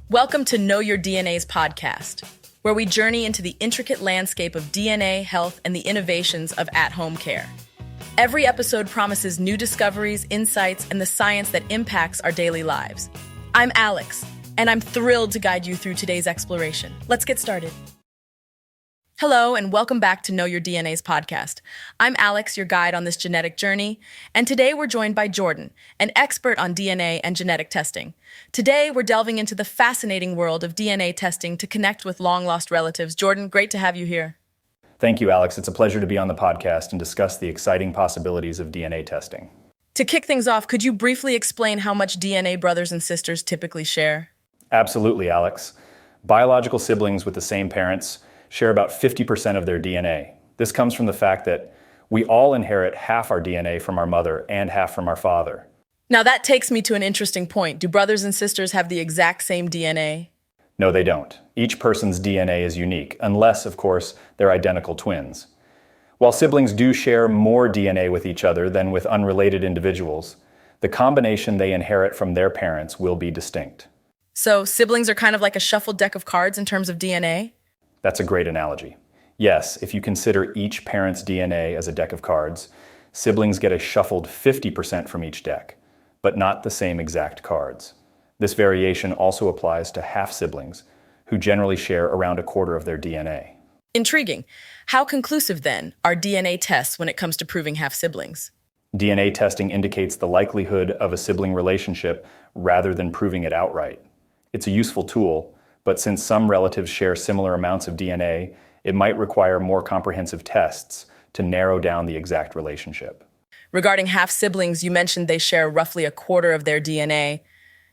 Welcome to Know Your DNA's podcast, where we journey into the intricate landscape of DNA, health, and the innovations of at-home care. Every episode promises new discoveries, insights, and the science that impacts our daily lives. I'm Alex, and I'm thrilled to guide you through today's exploration. Let's get started. Hello, and welcome back to Know Your DNA's podcast. I'm Alex, your guide on this genetic journey, and today we're joined by Jordan, an expert on DNA and genetic testing. Today, we're delving into the fascinating world of DNA testing to connect with long-lost relatives. Jordan, great to have you here. Thank you, Alex. It's a pleasure to be on the podcast and discuss the exciting possibilities of DNA testing. To kick things off, could you briefly explain how much DNA brothers and sisters typically share? Absolutely, Alex. Biological siblings with the same parents share about 50% of their DNA. This comes from the fact that we all inherit half our DNA from our mother and half from our father. Now that takes me to an interesting point. Do brothers and sisters have the exact same DNA? No, they don't. Each person's DNA is unique, unless, of course, they're identical twins. While siblings do share more DNA with each other than with unrelated individuals, the combination they inherit from their parents will be distinct. So siblings are kind of like a shuffled deck of cards in terms of DNA? That's a great analogy. Yes, if you consider each parent's DNA as a deck of cards, siblings get a shuffled 50% from each deck, but not the same exact cards. This variation also applies to half-siblings, who generally share around a quarter of their DNA. Intriguing. How conclusive, then, are DNA tests when it comes to proving half-siblings? DNA testing indicates the likelihood of a sibling relationship rather than proving it outright. It's a useful tool, but since some relatives share similar amounts of DNA, it might require more comprehensive tests to narrow down the exact relationship. Regarding half-siblings, you mentioned they share roughly a quarter of their DNA.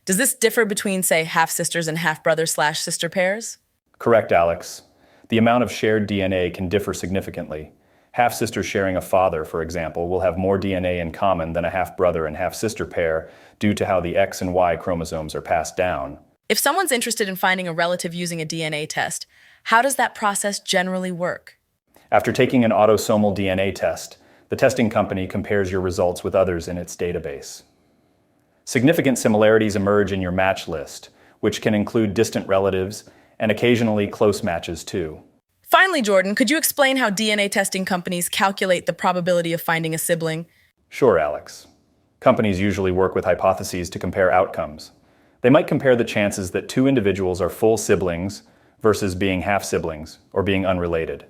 Does this differ between, say, half-sisters and half-brother/sister pairs? Correct, Alex. The amount of shared DNA can differ significantly. Half-sisters sharing a father, for example, will have more DNA in common than a half-brother and half-sister pair due to how the X and Y chromosomes are passed down. If someone's interested in finding a relative using a DNA test, how does that process generally work? After taking an autosomal DNA test, the testing company compares your results with others in its database. Significant similarities emerge in your match list, which can include distant relatives and occasionally close matches too. Finally, Jordan, could you explain how DNA testing companies calculate the probability of finding a sibling? Sure, Alex. Companies usually work with hypotheses to compare outcomes. They might compare the chances that two individuals are full siblings versus being half-siblings or being unrelated.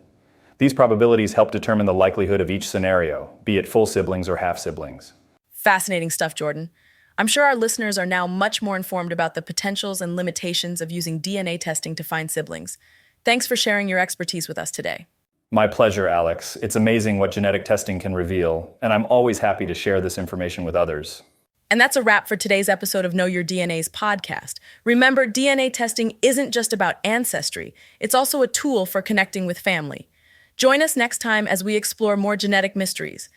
These probabilities help determine the likelihood of each scenario, be it full siblings or half-siblings. Fascinating stuff, Jordan. I'm sure our listeners are now much more informed about the potentials and limitations of using DNA testing to find siblings. Thanks for sharing your expertise with us today. My pleasure, Alex. It's amazing what genetic testing can reveal, and I'm always happy to share this information with others. And that's a wrap for today's episode of Know Your DNA's podcast. Remember, DNA testing isn't just about ancestry. It's also a tool for connecting with family. Join us next time as we explore more genetic mysteries.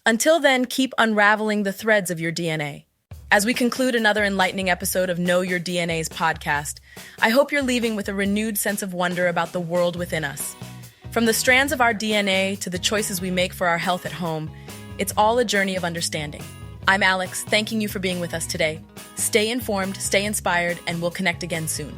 Until then, keep unraveling the threads of your DNA. As we conclude another enlightening episode of Know Your DNA's podcast, I hope you're leaving with a renewed sense of wonder about the world within us. From the strands of our DNA to the choices we make for our health at home, it's all a journey of understanding. I'm Alex, thanking you for being with us today. Stay informed, stay inspired, and we'll connect again soon.